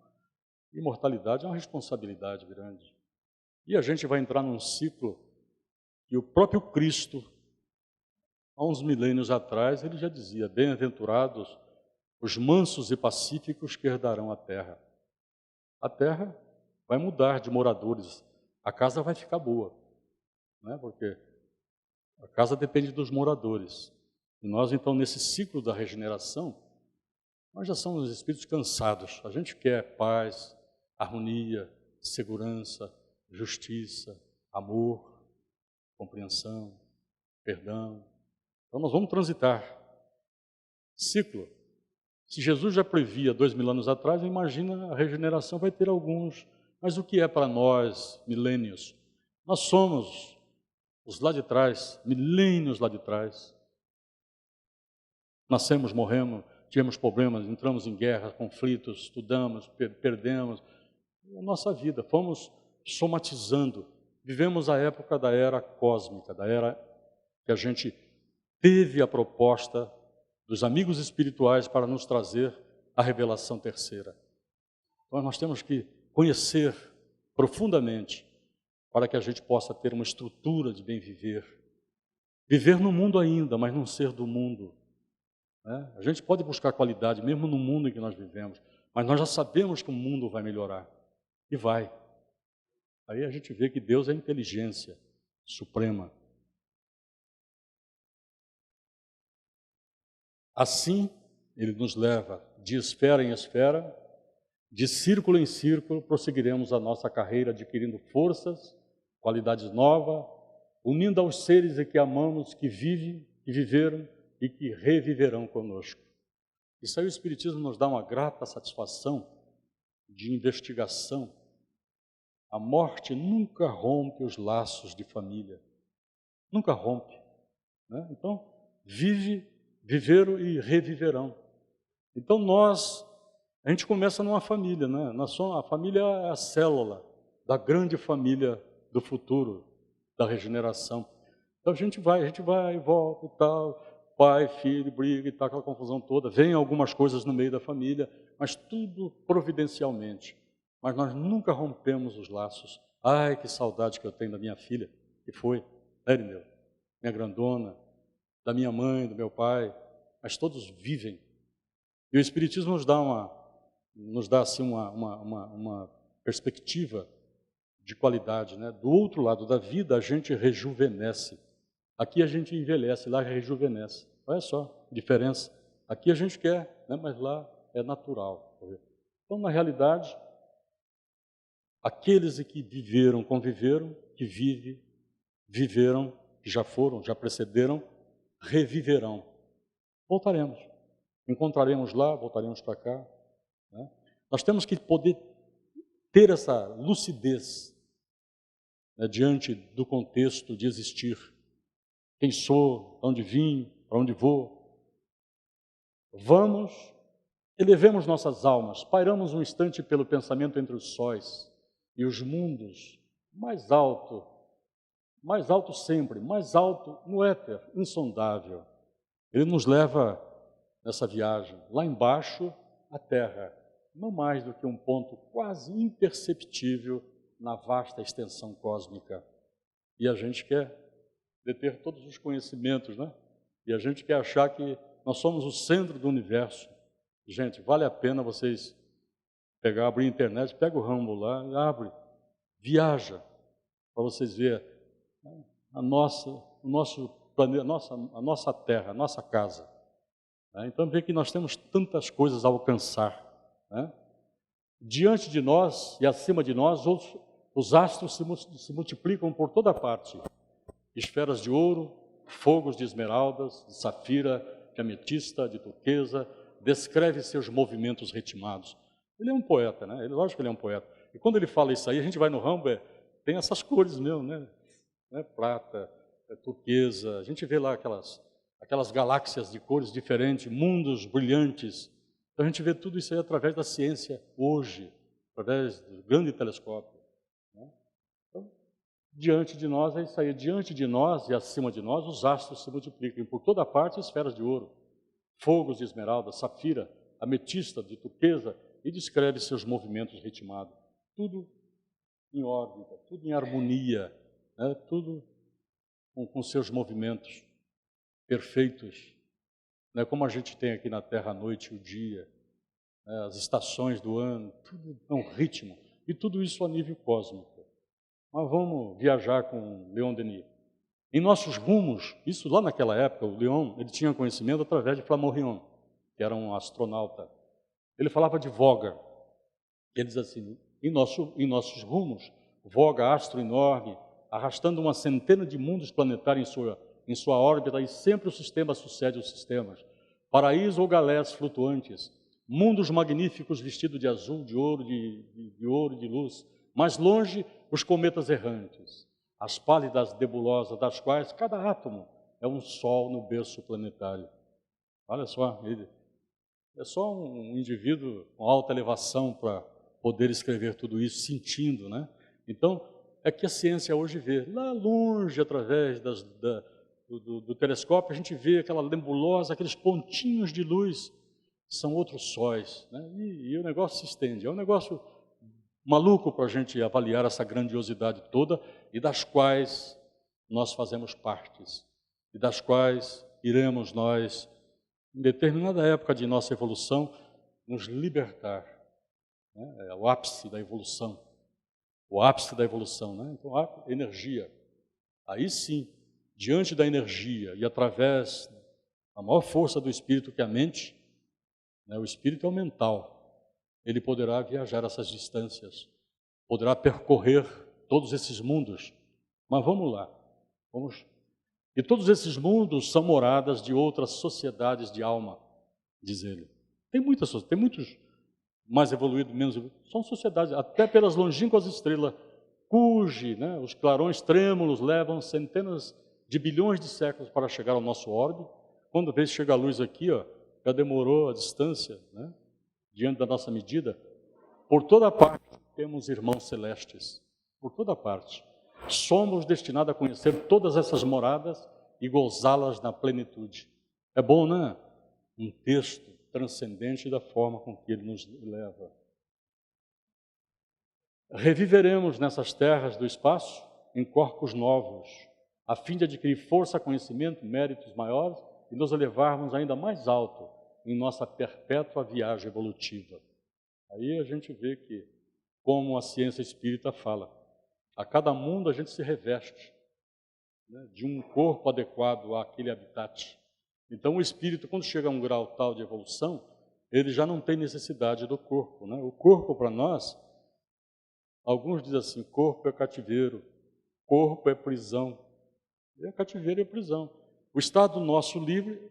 imortalidade é uma responsabilidade grande. E a gente vai entrar num ciclo que o próprio Cristo, há uns milênios atrás, ele já dizia: bem-aventurados os mansos e pacíficos que herdarão a terra. A terra vai mudar de moradores, a casa vai ficar boa, né? Porque a casa depende dos moradores. E nós, então, nesse ciclo da regeneração, nós já somos espíritos cansados. A gente quer paz, harmonia, segurança, justiça, amor, compreensão, perdão. Então nós vamos transitar. Ciclo. Se Jesus já previa 2000 anos atrás, imagina a regeneração vai ter alguns. Mas o que é para nós, milênios? Nós somos os lá de trás, milênios lá de trás. Nascemos, morremos, tivemos problemas, entramos em guerra, conflitos, estudamos, perdemos. A nossa vida, fomos somatizando. Vivemos a época da era cósmica, da era que a gente teve a proposta dos amigos espirituais para nos trazer a revelação terceira. Então nós temos que conhecer profundamente para que a gente possa ter uma estrutura de bem viver. Viver no mundo ainda, mas não ser do mundo. Né? A gente pode buscar qualidade mesmo no mundo em que nós vivemos, mas nós já sabemos que o mundo vai melhorar. E vai. Aí a gente vê que Deus é a inteligência suprema. Assim, ele nos leva de esfera em esfera, de círculo em círculo, prosseguiremos a nossa carreira adquirindo forças, qualidades novas, unindo aos seres que amamos, que vivem, que viveram e que reviverão conosco. Isso aí o Espiritismo nos dá uma grata satisfação de investigação. A morte nunca rompe os laços de família, nunca rompe, né? Então, viveram e reviverão. Então a gente começa numa família, né? A família é a célula da grande família do futuro, da regeneração. Então a gente vai e volta e tal, pai, filho, briga e tal, aquela confusão toda. Vem algumas coisas no meio da família, mas tudo providencialmente. Mas nós nunca rompemos os laços. Ai, que saudade que eu tenho da minha filha, que foi, né, Irineu? Minha grandona, da minha mãe, do meu pai, mas todos vivem. E o Espiritismo nos dá assim uma perspectiva de qualidade, né? Do outro lado da vida a gente rejuvenesce. Aqui a gente envelhece, lá rejuvenesce. Olha só a diferença. Aqui a gente quer, né? Mas lá é natural. Então, na realidade, aqueles que viveram, conviveram, que viveram, que já foram, já precederam, reviverão. Voltaremos. Encontraremos lá, voltaremos para cá, né? Nós temos que poder ter essa lucidez, né, diante do contexto de existir. Quem sou, de onde vim, para onde vou. Vamos, elevemos nossas almas, pairamos um instante pelo pensamento entre os sóis e os mundos, mais alto sempre, mais alto no éter, insondável. Ele nos leva nessa viagem, lá embaixo, a Terra, não mais do que um ponto quase imperceptível na vasta extensão cósmica. E a gente quer deter todos os conhecimentos, né? E a gente quer achar que nós somos o centro do universo. Gente, vale a pena vocês abrir a internet, pega o Rumble lá, abre, viaja, para vocês verem o nosso planeta, a nossa Terra, a nossa casa. Então, vê que nós temos tantas coisas a alcançar, né? Diante de nós e acima de nós, os astros se multiplicam por toda parte. Esferas de ouro, fogos de esmeraldas, de safira, de ametista, de turquesa, descreve seus movimentos ritmados. Ele é um poeta, né? Lógico que ele é um poeta. E quando ele fala isso aí, a gente vai no Humber, tem essas cores mesmo, né? Prata, turquesa, a gente vê lá aquelas galáxias de cores diferentes, mundos brilhantes. Então a gente vê tudo isso aí através da ciência hoje, através do grande telescópio, né? Então, diante de nós é isso aí, diante de nós e acima de nós, os astros se multiplicam por toda parte, esferas de ouro, fogos de esmeralda, safira, ametista, de turquesa, e descreve seus movimentos ritmados. Tudo em órbita, tudo em harmonia, né? Tudo com seus movimentos perfeitos, né? Como a gente tem aqui na Terra a noite e o dia, né? As estações do ano, tudo é um ritmo, e tudo isso a nível cósmico. Mas vamos viajar com Leon Denis. Em nossos rumos, isso lá naquela época, o Leon, ele tinha conhecimento através de Flammarion, que era um astronauta. Ele falava de voga. Ele diz assim, em nossos rumos, voga astro enorme, arrastando uma centena de mundos planetários em sua órbita, e sempre o sistema sucede aos sistemas. Paraíso ou galés flutuantes, mundos magníficos vestidos de azul, de ouro, de ouro e de luz. Mais longe, os cometas errantes, as pálidas nebulosas, das quais cada átomo é um sol no berço planetário. Olha só, ele é só um indivíduo com alta elevação para poder escrever tudo isso, sentindo, né? Então, é que a ciência hoje vê, lá longe, através do telescópio, a gente vê aquela nebulosa, aqueles pontinhos de luz, são outros sóis, né? E o negócio se estende. É um negócio maluco para a gente avaliar essa grandiosidade toda, e das quais nós fazemos partes, e das quais iremos nós, em determinada época de nossa evolução, nos libertar, né? É o ápice da evolução. O ápice da evolução, né? Então, a energia. Aí sim, diante da energia e através da maior força do espírito, que é a mente, né? O espírito é o mental. Ele poderá viajar essas distâncias, poderá percorrer todos esses mundos. Mas vamos lá, E todos esses mundos são moradas de outras sociedades de alma, diz ele. Tem muitos mais evoluídos, menos evoluídos. São sociedades, até pelas longínquas estrelas, né, os clarões trêmulos levam centenas de bilhões de séculos para chegar ao nosso orbe. Quando vê chega a luz aqui, ó, já demorou a distância, né, diante da nossa medida. Por toda parte temos irmãos celestes, por toda parte. Somos destinados a conhecer todas essas moradas e gozá-las na plenitude. É bom, né? Um texto transcendente da forma com que ele nos leva. Reviveremos nessas terras do espaço em corpos novos, a fim de adquirir força, conhecimento, méritos maiores e nos elevarmos ainda mais alto em nossa perpétua viagem evolutiva. Aí a gente vê que, como a ciência espírita fala, a cada mundo a gente se reveste, né, de um corpo adequado àquele habitat. Então o espírito, quando chega a um grau tal de evolução, ele já não tem necessidade do corpo, né? O corpo para nós, alguns dizem assim, corpo é cativeiro, corpo é prisão. É cativeiro e prisão. O estado nosso livre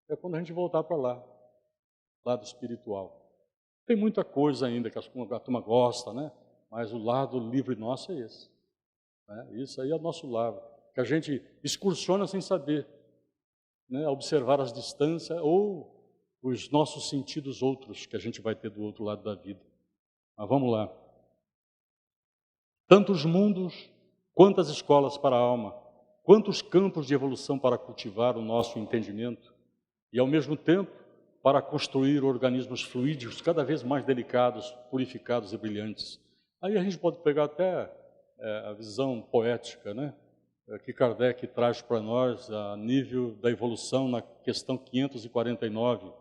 é quando a gente voltar para lá, lado espiritual. Tem muita coisa ainda que a turma gosta, né? Mas o lado livre nosso é esse, né? Isso aí é o nosso lado, que a gente excursiona sem saber, né? Observar as distâncias ou os nossos sentidos outros que a gente vai ter do outro lado da vida. Mas vamos lá. Tantos mundos, quantas escolas para a alma, quantos campos de evolução para cultivar o nosso entendimento e, ao mesmo tempo, para construir organismos fluídicos cada vez mais delicados, purificados e brilhantes. Aí a gente pode pegar até a visão poética, né, que Kardec traz para nós a nível da evolução na questão 549,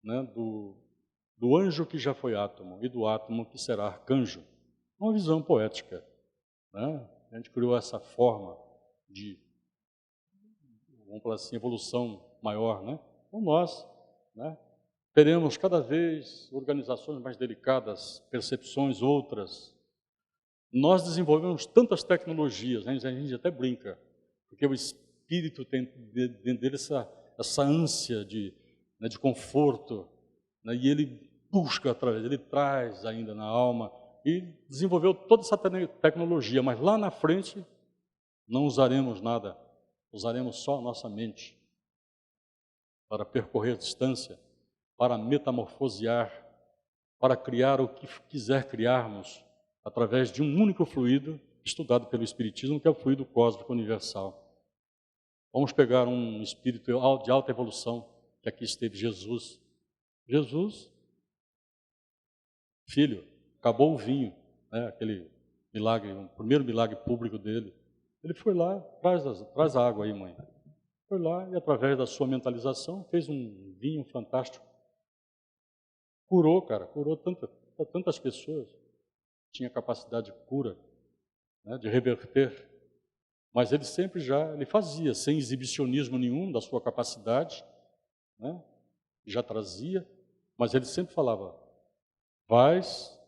né, do anjo que já foi átomo e do átomo que será arcanjo. Uma visão poética, né? A gente criou essa forma de, vamos falar assim, evolução maior, né? Então nós, né, teremos cada vez organizações mais delicadas, percepções outras. Nós desenvolvemos tantas tecnologias, né? A gente até brinca, porque o espírito tem dentro dele essa ânsia né, de conforto, né? E ele busca através, ele traz ainda na alma e desenvolveu toda essa tecnologia, mas lá na frente não usaremos nada, usaremos só a nossa mente para percorrer a distância, para metamorfosear, para criar o que quiser criarmos através de um único fluido estudado pelo Espiritismo, que é o fluido cósmico universal. Vamos pegar um espírito de alta evolução, que aqui esteve Jesus. Jesus, filho, acabou o vinho, né, aquele milagre, o primeiro milagre público dele. Ele foi lá, traz a água aí, mãe. Foi lá e, através da sua mentalização, fez um vinho fantástico. Curou, cara, curou tantas pessoas. Tinha capacidade de cura, né, de reverter. Mas ele sempre ele fazia, sem exibicionismo nenhum da sua capacidade, né, já trazia, mas ele sempre falava,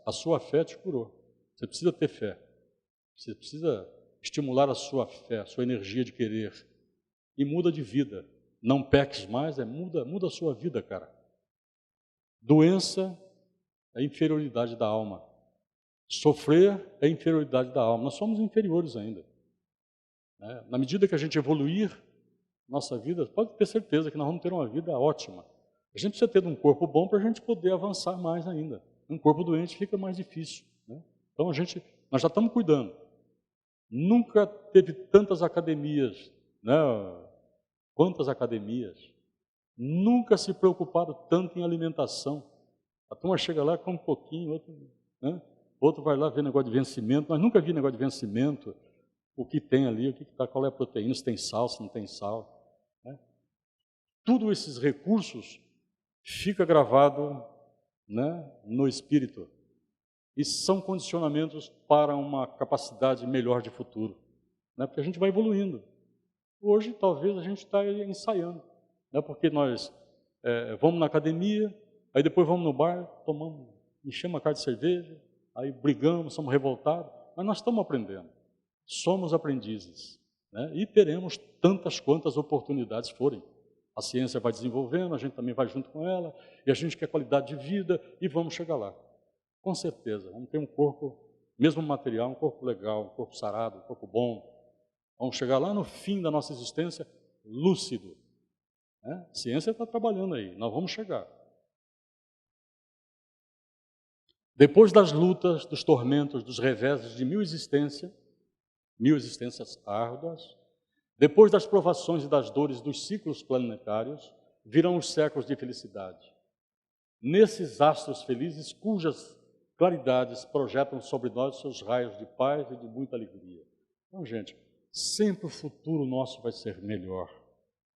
a sua fé te curou. Você precisa ter fé. Você precisa estimular a sua fé, a sua energia de querer. E muda de vida. Não peques mais, muda a sua vida, cara. Doença é inferioridade da alma. Sofrer é inferioridade da alma. Nós somos inferiores ainda, né? Na medida que a gente evoluir nossa vida, pode ter certeza que nós vamos ter uma vida ótima. A gente precisa ter um corpo bom para a gente poder avançar mais ainda. Um corpo doente fica mais difícil, né? Então nós já estamos cuidando. Nunca teve tantas academias, né? Quantas academias? Nunca se preocuparam tanto em alimentação. A turma chega lá, come um pouquinho, outro vai lá ver negócio de vencimento. Nós nunca vi negócio de vencimento, o que tem ali, qual é a proteína, se tem sal, se não tem sal, né? Tudo esses recursos fica gravado, né, no espírito e são condicionamentos para uma capacidade melhor de futuro, né? Porque a gente vai evoluindo. Hoje talvez a gente está ensaiando, né? Porque nós vamos na academia, aí depois vamos no bar, tomamos, enchemos a cara de cerveja, aí brigamos, somos revoltados, mas nós estamos aprendendo, somos aprendizes, né? E teremos tantas quantas oportunidades forem. A ciência vai desenvolvendo, a gente também vai junto com ela, e a gente quer qualidade de vida, e vamos chegar lá. Com certeza, vamos ter um corpo, mesmo material, um corpo legal, um corpo sarado, um corpo bom. Vamos chegar lá no fim da nossa existência lúcido. Né? A ciência está trabalhando aí, nós vamos chegar. Depois das lutas, dos tormentos, dos reveses de mil existências árduas, depois das provações e das dores dos ciclos planetários, virão os séculos de felicidade. Nesses astros felizes, cujas claridades projetam sobre nós seus raios de paz e de muita alegria. Então, gente, sempre o futuro nosso vai ser melhor,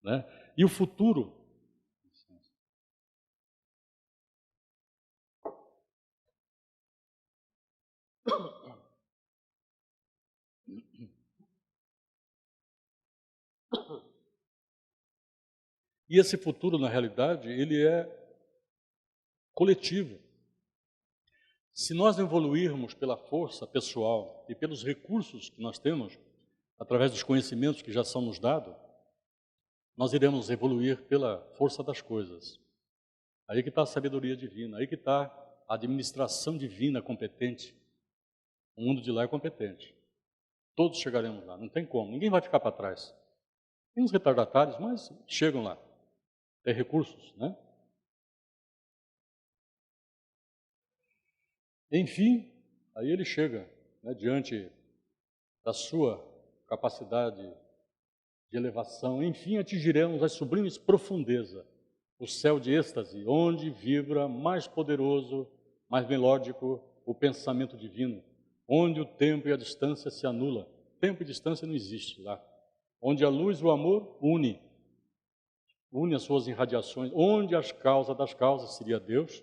né? E o futuro... E esse futuro, na realidade, ele é coletivo. Se nós evoluirmos pela força pessoal e pelos recursos que nós temos, através dos conhecimentos que já são nos dados, nós iremos evoluir pela força das coisas. Aí que está a sabedoria divina, aí que está a administração divina competente. O mundo de lá é competente. Todos chegaremos lá, não tem como, ninguém vai ficar para trás. Tem uns retardatários, mas chegam lá. Tem recursos, né? Enfim, aí ele chega, né, diante da sua capacidade de elevação. Enfim, atingiremos as sublimes profundezas, o céu de êxtase, onde vibra mais poderoso, mais melódico o pensamento divino, onde o tempo e a distância se anulam. Tempo e distância não existe lá. Onde a luz e o amor une as suas irradiações, onde as causas das causas seria Deus,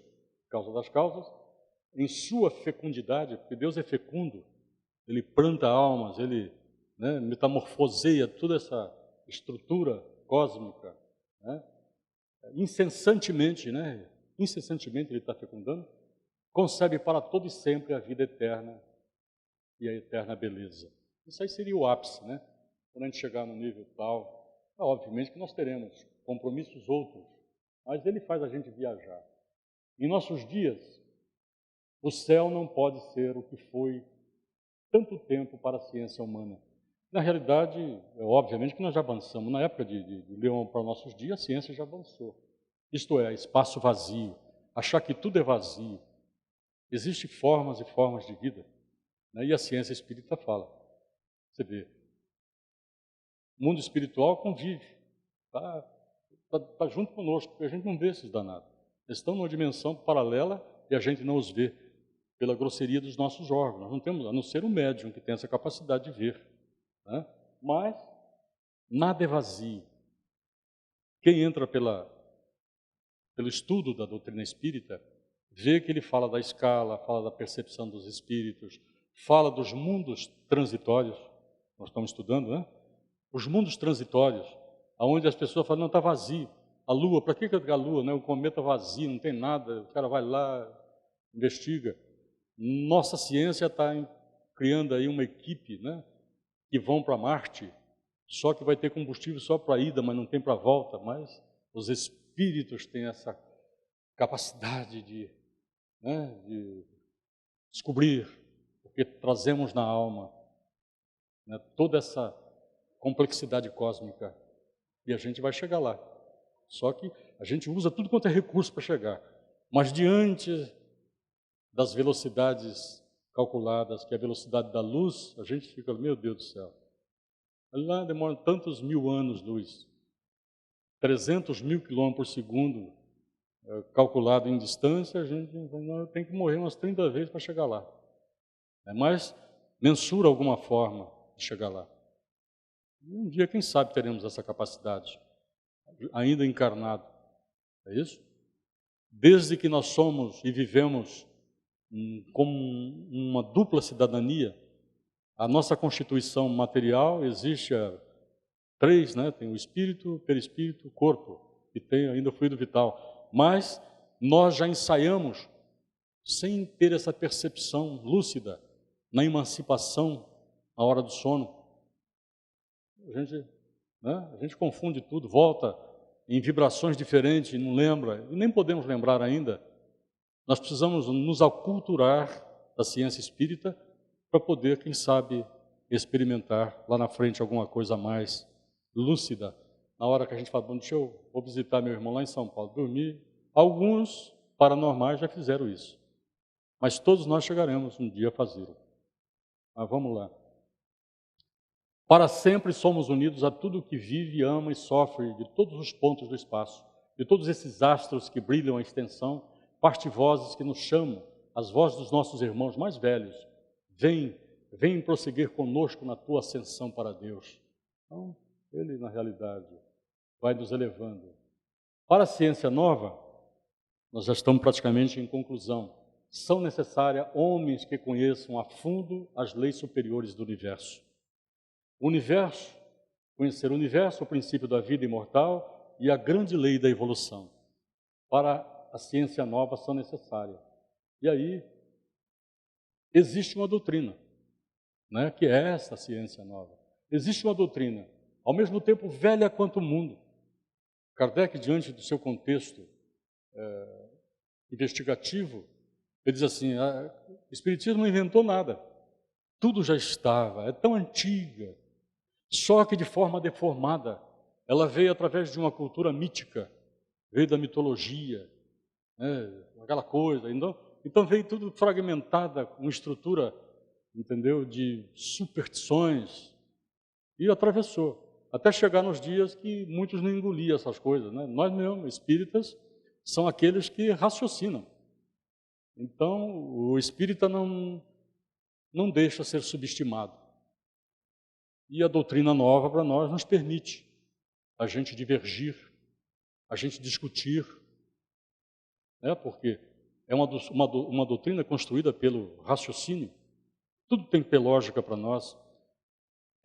causa das causas, em sua fecundidade, porque Deus é fecundo, ele planta almas, ele, né, metamorfoseia toda essa estrutura cósmica, né, incessantemente ele está fecundando, concebe para todo e sempre a vida eterna e a eterna beleza. Isso aí seria o ápice, né? Quando a gente chegar no nível tal, obviamente que nós teremos compromissos outros, mas ele faz a gente viajar. Em nossos dias, o céu não pode ser o que foi tanto tempo para a ciência humana. Na realidade, obviamente que nós já avançamos. Na época de Leão para os nossos dias, a ciência já avançou. Isto é, espaço vazio, achar que tudo é vazio. Existem formas e formas de vida, né? E a ciência espírita fala. Você vê, o mundo espiritual convive, está junto conosco, porque a gente não vê esses danados. Eles estão numa dimensão paralela e a gente não os vê pela grosseria dos nossos órgãos. Nós não temos, a não ser o médium que tem essa capacidade de ver, né? Mas nada é vazio. Quem entra pelo estudo da doutrina espírita, vê que ele fala da escala, fala da percepção dos espíritos, fala dos mundos transitórios, nós estamos estudando, né? Os mundos transitórios, onde as pessoas falam, não, está vazio. A Lua, para que a Lua, né? O cometa vazio, não tem nada, o cara vai lá, investiga. Nossa ciência está criando aí uma equipe, né, que vão para Marte, só que vai ter combustível só para a ida, mas não tem para a volta. Mas os espíritos têm essa capacidade de descobrir, porque trazemos na alma, né, toda essa complexidade cósmica e a gente vai chegar lá. Só que a gente usa tudo quanto é recurso para chegar, mas diante das velocidades calculadas, que é a velocidade da luz, a gente fica, meu Deus do céu. Lá demora tantos mil anos-luz, 300 mil quilômetros por segundo, calculado em distância, a gente tem que morrer umas 30 vezes para chegar lá. Mas mensura alguma forma de chegar lá. E um dia, quem sabe, teremos essa capacidade, ainda encarnado. É isso? Desde que nós somos e vivemos como uma dupla cidadania, a nossa constituição material existe a três, né? Tem o espírito, perispírito, corpo. que tem ainda fluido vital. Mas nós já ensaiamos sem ter essa percepção lúcida na emancipação na hora do sono. A gente confunde tudo, volta em vibrações diferentes, não lembra, e nem podemos lembrar ainda. Nós precisamos nos aculturar da ciência espírita para poder, quem sabe, experimentar lá na frente alguma coisa mais lúcida. Na hora que a gente fala, bom, vou visitar meu irmão lá em São Paulo, dormir. Alguns paranormais já fizeram isso. Mas todos nós chegaremos um dia a fazê-lo. Mas vamos lá. Para sempre somos unidos a tudo que vive, ama e sofre de todos os pontos do espaço, de todos esses astros que brilham a extensão, parte-vozes que nos chamam, as vozes dos nossos irmãos mais velhos. Vem prosseguir conosco na tua ascensão para Deus. Então, ele, na realidade, vai nos elevando. Para a ciência nova, nós já estamos praticamente em conclusão. São necessários homens que conheçam a fundo as leis superiores do universo. Conhecer o universo, o princípio da vida imortal e a grande lei da evolução. Para a ciência nova são necessárias. E aí, existe uma doutrina, né, que é essa ciência nova. Existe uma doutrina, ao mesmo tempo velha quanto o mundo. Kardec, diante do seu contexto investigativo, ele diz assim, o Espiritismo não inventou nada. Tudo já estava, é tão antiga, só que de forma deformada. Ela veio através de uma cultura mítica, veio da mitologia, né, aquela coisa. Então veio tudo fragmentada, com estrutura, entendeu, de superstições, e atravessou, até chegar nos dias que muitos não engoliam essas coisas, né? Nós mesmos, espíritas, são aqueles que raciocinam. Então, o espírita não deixa ser subestimado. E a doutrina nova para nós nos permite a gente divergir, a gente discutir, né? Porque é uma doutrina construída pelo raciocínio. Tudo tem que ter lógica para nós.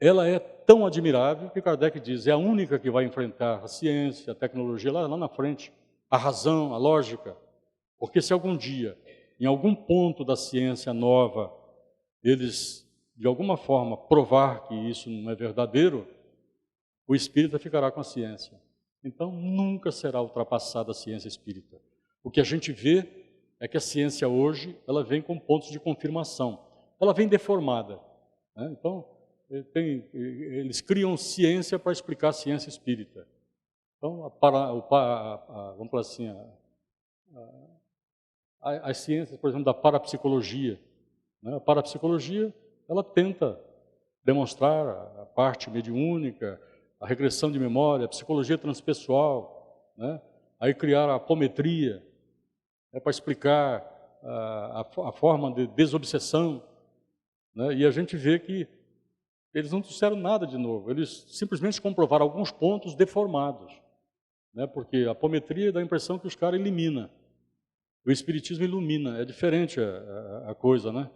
Ela é tão admirável que Kardec diz, é a única que vai enfrentar a ciência, a tecnologia lá na frente, a razão, a lógica. Porque se algum dia, em algum ponto da ciência nova, eles, de alguma forma, provar que isso não é verdadeiro, o espírita ficará com a ciência. Então, nunca será ultrapassada a ciência espírita. O que a gente vê é que a ciência hoje, ela vem com pontos de confirmação. Ela vem deformada, né? Então, eles criam ciência para explicar a ciência espírita. Então, vamos falar assim, as ciências, por exemplo, da parapsicologia, né? A parapsicologia, ela tenta demonstrar a parte mediúnica, a regressão de memória, a psicologia transpessoal, né? Aí criar a apometria, para explicar a forma de desobsessão, né? E a gente vê que eles não disseram nada de novo, eles simplesmente comprovaram alguns pontos deformados, né? Porque a apometria dá a impressão que os caras eliminam, o espiritismo ilumina, é diferente a coisa, né?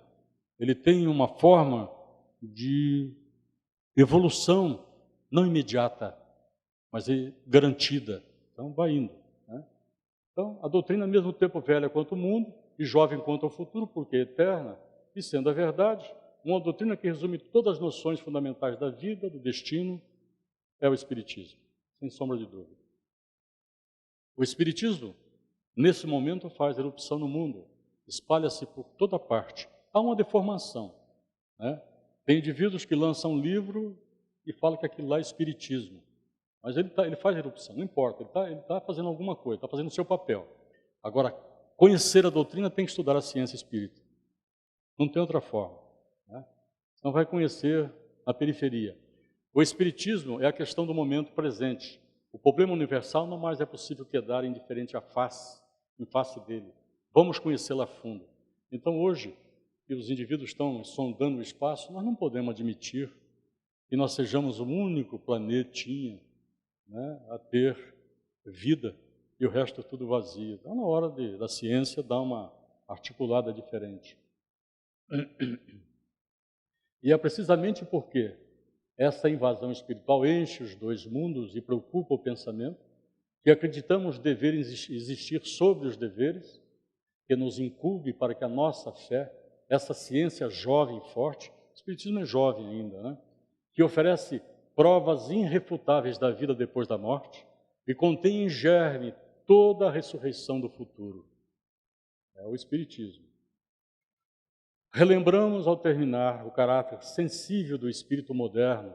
Ele tem uma forma de evolução não imediata, mas garantida. Então, vai indo, né? Então, a doutrina, ao mesmo tempo velha quanto o mundo e jovem quanto ao futuro, porque é eterna, e sendo a verdade, uma doutrina que resume todas as noções fundamentais da vida, do destino, é o Espiritismo, sem sombra de dúvida. O Espiritismo, nesse momento, faz erupção no mundo, espalha-se por toda parte. Há uma deformação, né? Tem indivíduos que lançam um livro e falam que aquilo lá é Espiritismo, mas ele faz erupção, não importa, ele tá fazendo alguma coisa, está fazendo o seu papel. Agora, conhecer a doutrina tem que estudar a ciência espírita, não tem outra forma, né? Não vai conhecer a periferia. O Espiritismo é a questão do momento presente. O problema universal não mais é possível quedar indiferente em face dele. Vamos conhecê-lo a fundo. Então, hoje, que os indivíduos estão sondando o espaço, nós não podemos admitir que nós sejamos o único planetinha, né, a ter vida e o resto tudo vazio. Então, na hora da ciência, dar uma articulada diferente. E é precisamente porque essa invasão espiritual enche os dois mundos e preocupa o pensamento, que acreditamos dever existir sobre os deveres, que nos incumbe para que a nossa fé, essa ciência jovem e forte, o Espiritismo é jovem ainda, né? Que oferece provas irrefutáveis da vida depois da morte e contém em germe toda a ressurreição do futuro. É o Espiritismo. Relembramos ao terminar o caráter sensível do espírito moderno.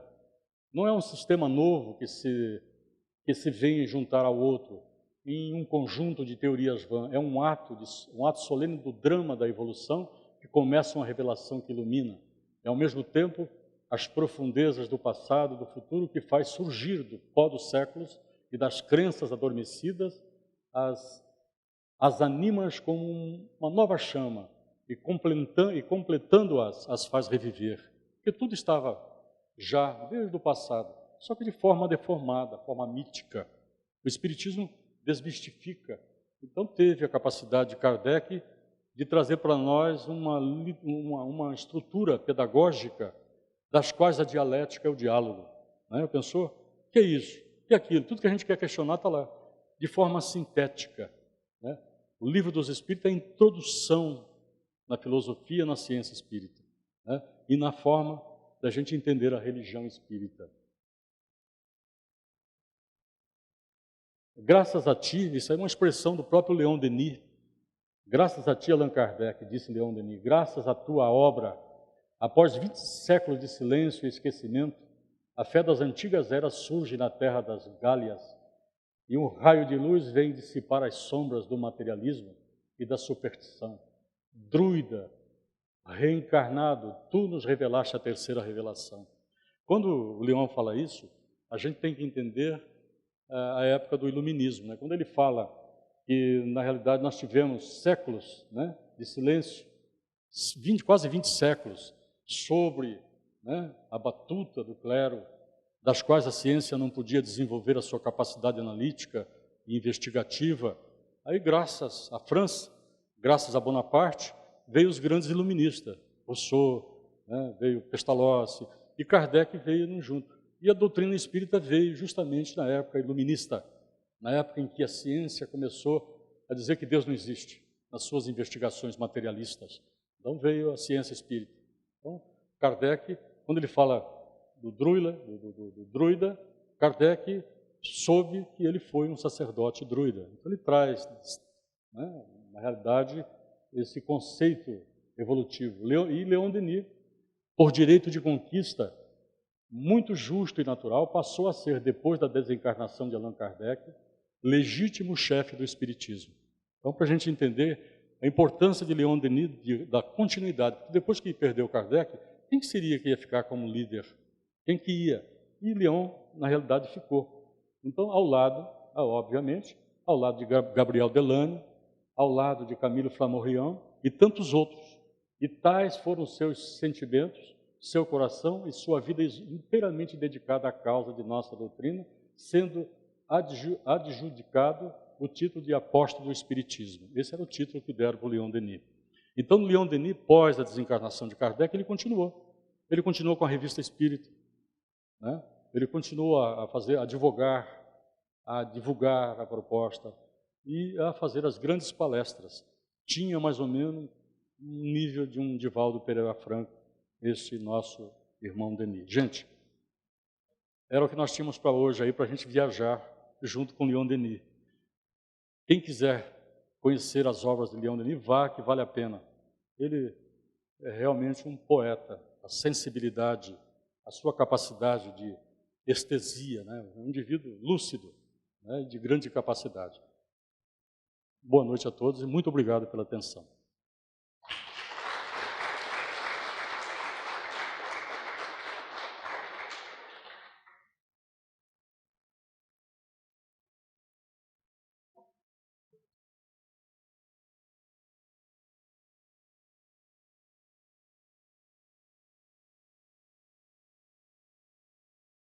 Não é um sistema novo que se vem juntar ao outro em um conjunto de teorias vãs. É um ato solene do drama da evolução que começa uma revelação que ilumina. É ao mesmo tempo as profundezas do passado e do futuro que faz surgir do pó dos séculos e das crenças adormecidas as animas como uma nova chama e completando-as, as faz reviver. Porque tudo estava já desde o passado, só que de forma deformada, forma mítica. O Espiritismo desmistifica. Então teve a capacidade de Kardec de trazer para nós uma estrutura pedagógica das quais a dialética é o diálogo. Né? Pensou? O que é isso? O que é aquilo? Tudo que a gente quer questionar está lá, de forma sintética. Né? O Livro dos Espíritos é a introdução na filosofia, na ciência espírita, né? E na forma da gente entender a religião espírita. Graças a ti, isso é uma expressão do próprio Leon Denis, graças a ti, Allan Kardec, disse Leon Denis, graças à tua obra, após 20 séculos de silêncio e esquecimento, a fé das antigas eras surge na terra das Gálias e um raio de luz vem dissipar as sombras do materialismo e da superstição. Druida, reencarnado, tu nos revelaste a terceira revelação. Quando o Leon fala isso, a gente tem que entender a época do iluminismo, né? Quando ele fala que, na realidade, nós tivemos séculos, né, de silêncio, quase 20 séculos, sobre, né, a batuta do clero, das quais a ciência não podia desenvolver a sua capacidade analítica e investigativa. Aí, graças à França, graças a Bonaparte, veio os grandes iluministas, Rousseau, né, veio Pestalozzi, e Kardec veio junto. E a doutrina espírita veio justamente na época iluminista, na época em que a ciência começou a dizer que Deus não existe, nas suas investigações materialistas. Então veio a ciência espírita. Então, Kardec, quando ele fala do druida, Kardec soube que ele foi um sacerdote druida. Então ele traz, né, na realidade, esse conceito evolutivo. E Leon Denis, por direito de conquista, muito justo e natural, passou a ser, depois da desencarnação de Allan Kardec, legítimo chefe do Espiritismo. Então, para a gente entender a importância de Leon Denis, da continuidade, porque depois que perdeu Kardec, quem seria que ia ficar como líder? Quem que ia? E Leon, na realidade, ficou. Então, obviamente, ao lado de Gabriel Delane, ao lado de Camilo Flammarion e tantos outros. E tais foram seus sentimentos, seu coração e sua vida inteiramente dedicada à causa de nossa doutrina, sendo adjudicado o título de apóstolo do Espiritismo. Esse era o título que deram para o Leon Denis. Então, Leon Denis, pós a desencarnação de Kardec, ele continuou. Ele continuou com a Revista Espírita, né? Ele continuou a divulgar a proposta e a fazer as grandes palestras. Tinha mais ou menos um nível de um Divaldo Pereira Franco, esse nosso irmão Denis. Gente, era o que nós tínhamos para hoje aí, para a gente viajar junto com Leon Denis. Quem quiser conhecer as obras de Leon Denis, vá, que vale a pena. Ele é realmente um poeta. A sensibilidade, a sua capacidade de estesia, né? Um indivíduo lúcido, né? De grande capacidade. Boa noite a todos e muito obrigado pela atenção.